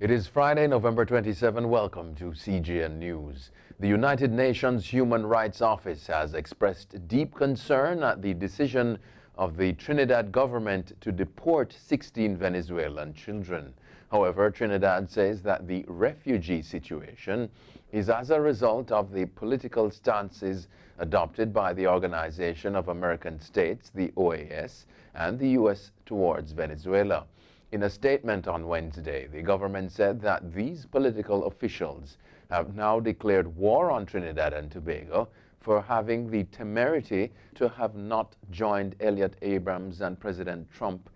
It is Friday, November 27. Welcome to CGN News. The United Nations Human Rights Office has expressed deep concern at the decision of the Trinidad government to deport 16 Venezuelan children. However, Trinidad says that the refugee situation is as a result of the political stances adopted by the Organization of American States, the OAS, and the U.S. towards Venezuela. In a statement on Wednesday, the government said that these political officials have now declared war on Trinidad and Tobago for having the temerity to have not joined Elliott Abrams and President Trump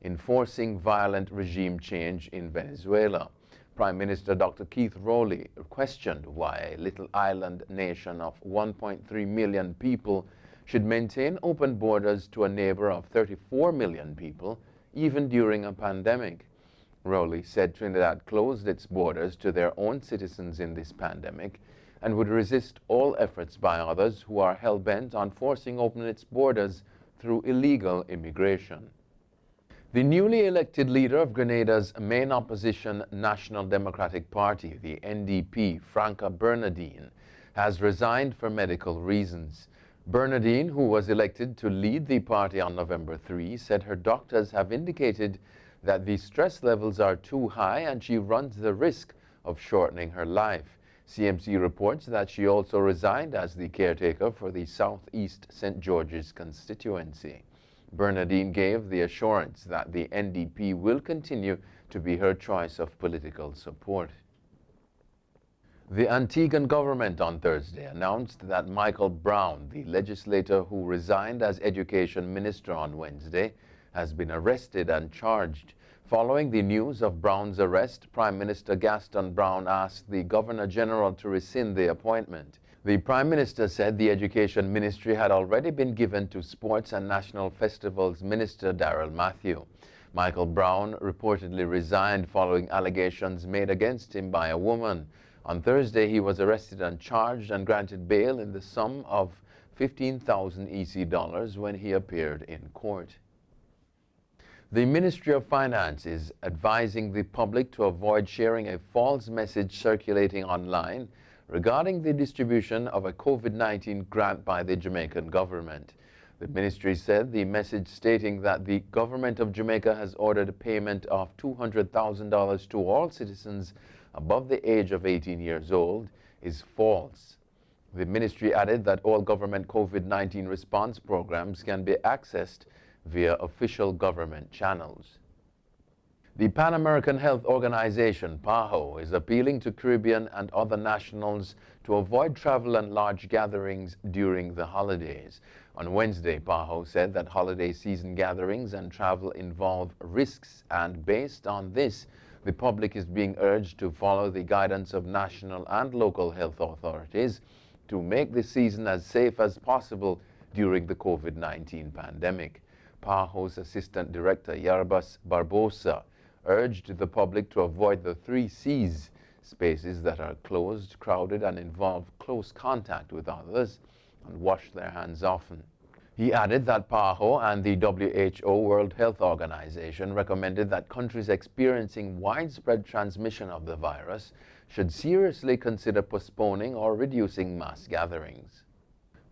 in forcing violent regime change in Venezuela. Prime Minister Dr. Keith Rowley questioned why a little island nation of 1.3 million people should maintain open borders to a neighbor of 34 million people, even during a pandemic. Rowley said Trinidad closed its borders to their own citizens in this pandemic and would resist all efforts by others who are hell-bent on forcing open its borders through illegal immigration. The newly elected leader of Grenada's main opposition National Democratic Party, the NDP, Franca Bernardine, has resigned for medical reasons. Bernardine, who was elected to lead the party on November 3, said her doctors have indicated that the stress levels are too high and she runs the risk of shortening her life. CMC reports that she also resigned as the caretaker for the Southeast St. George's constituency. Bernardine gave the assurance that the NDP will continue to be her choice of political support. The Antiguan government on Thursday announced that Michael Brown, the legislator who resigned as education minister on Wednesday, has been arrested and charged. Following the news of Brown's arrest, Prime Minister Gaston Brown asked the Governor General to rescind the appointment. The Prime Minister said the Education Ministry had already been given to Sports and National Festivals Minister Darrell Matthew. Michael Brown reportedly resigned following allegations made against him by a woman. On Thursday, he was arrested and charged and granted bail in the sum of 15,000 EC dollars when he appeared in court. The Ministry of Finance is advising the public to avoid sharing a false message circulating online regarding the distribution of a COVID-19 grant by the Jamaican government. The ministry said the message stating that the government of Jamaica has ordered a payment of $200,000 to all citizens above the age of 18 years old is false. The ministry added that all government COVID-19 response programs can be accessed via official government channels. The Pan American Health Organization, PAHO, is appealing to Caribbean and other nationals to avoid travel and large gatherings during the holidays. On Wednesday, PAHO said that holiday season gatherings and travel involve risks, and based on this, the public is being urged to follow the guidance of national and local health authorities to make the season as safe as possible during the COVID-19 pandemic. PAHO's Assistant Director, Yarbas Barbosa, urged the public to avoid the 3 C's, spaces that are closed, crowded, and involve close contact with others, and wash their hands often. He added that PAHO and the WHO, World Health Organization, recommended that countries experiencing widespread transmission of the virus should seriously consider postponing or reducing mass gatherings.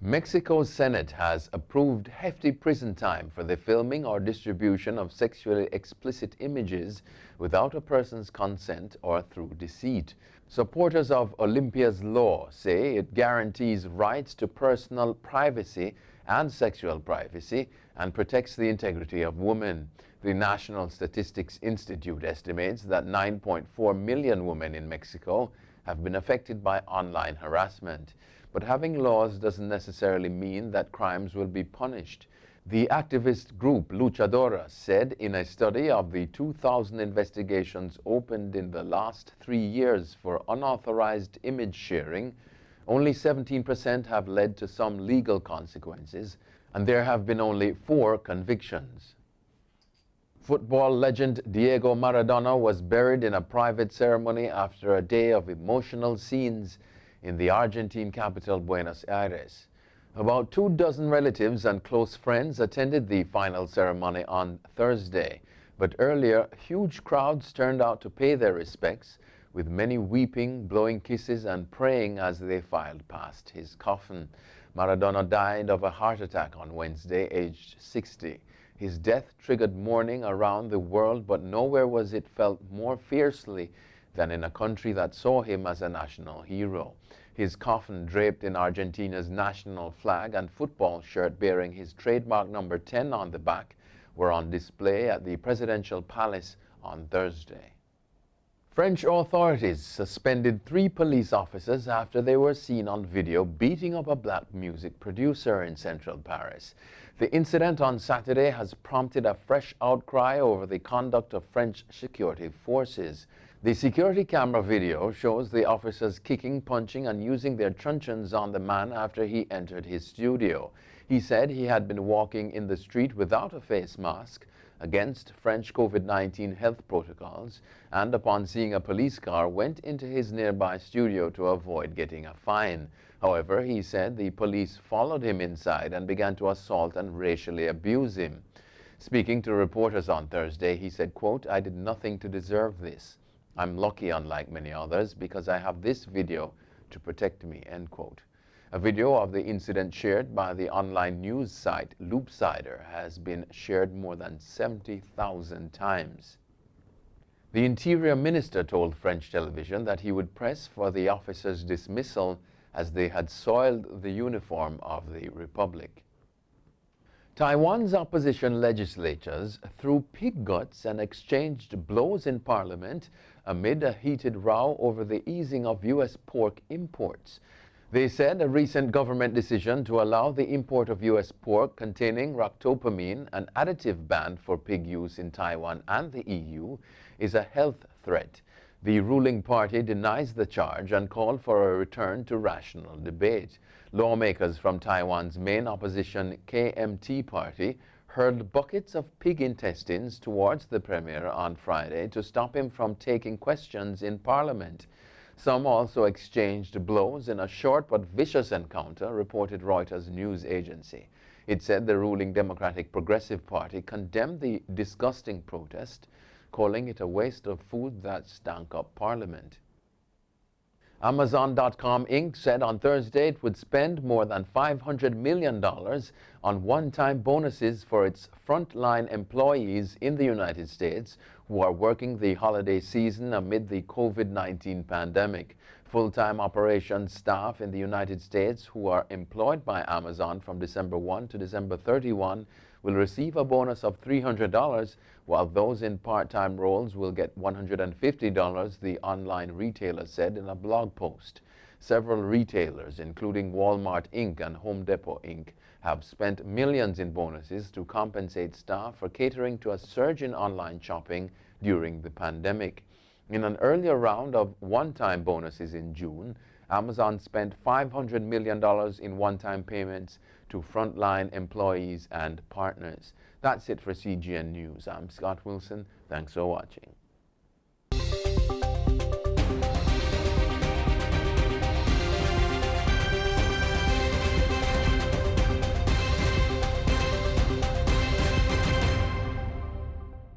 Mexico's Senate has approved hefty prison time for the filming or distribution of sexually explicit images without a person's consent or through deceit. Supporters of Olympia's law say it guarantees rights to personal privacy and sexual privacy and protects the integrity of women. The National Statistics Institute estimates that 9.4 million women in Mexico have been affected by online harassment. But having laws doesn't necessarily mean that crimes will be punished. The activist group Luchadoras said in a study of the 2,000 investigations opened in the last 3 years for unauthorized image sharing, only 17% have led to some legal consequences, and there have been only 4 convictions. Football legend Diego Maradona was buried in a private ceremony after a day of emotional scenes in the Argentine capital, Buenos Aires. About 24 relatives and close friends attended the final ceremony on Thursday. But earlier, huge crowds turned out to pay their respects, with many weeping, blowing kisses, and praying as they filed past his coffin. Maradona died of a heart attack on Wednesday, aged 60. His death triggered mourning around the world, but nowhere was it felt more fiercely than in a country that saw him as a national hero. His coffin, draped in Argentina's national flag, and football shirt bearing his trademark number 10 on the back were on display at the presidential palace on Thursday. French authorities suspended 3 police officers after they were seen on video beating up a black music producer in central Paris. The incident on Saturday has prompted a fresh outcry over the conduct of French security forces. The security camera video shows the officers kicking, punching, and using their truncheons on the man after he entered his studio. He said he had been walking in the street without a face mask, against French COVID-19 health protocols, and upon seeing a police car went into his nearby studio to avoid getting a fine. However, he said the police followed him inside and began to assault and racially abuse him. Speaking to reporters on Thursday, he said, quote, "I did nothing to deserve this. I'm lucky, unlike many others, because I have this video to protect me," end quote. A video of the incident shared by the online news site Loopsider has been shared more than 70,000 times. The Interior Minister told French television that he would press for the officers' dismissal as they had soiled the uniform of the Republic. Taiwan's opposition legislators threw pig guts and exchanged blows in Parliament amid a heated row over the easing of U.S. pork imports. They said a recent government decision to allow the import of U.S. pork containing ractopamine, an additive banned for pig use in Taiwan and the EU, is a health threat. The ruling party denies the charge and called for a return to rational debate. Lawmakers from Taiwan's main opposition KMT party hurled buckets of pig intestines towards the premier on Friday to stop him from taking questions in Parliament. Some also exchanged blows in a short but vicious encounter, reported Reuters news agency. It said the ruling Democratic Progressive Party condemned the disgusting protest, calling it a waste of food that stank up Parliament. Amazon.com Inc. said on Thursday it would spend more than $500 million on one-time bonuses for its frontline employees in the United States who are working the holiday season amid the COVID-19 pandemic. Full-time operations staff in the United States who are employed by Amazon from December 1 to December 31 will receive a bonus of $300, while those in part-time roles will get $150, the online retailer said in a blog post. Several retailers, including Walmart Inc. and Home Depot Inc., have spent millions in bonuses to compensate staff for catering to a surge in online shopping during the pandemic. In an earlier round of one-time bonuses in June, Amazon spent $500 million in one-time payments to frontline employees and partners. That's it for CGN News. I'm Scott Wilson. Thanks for watching.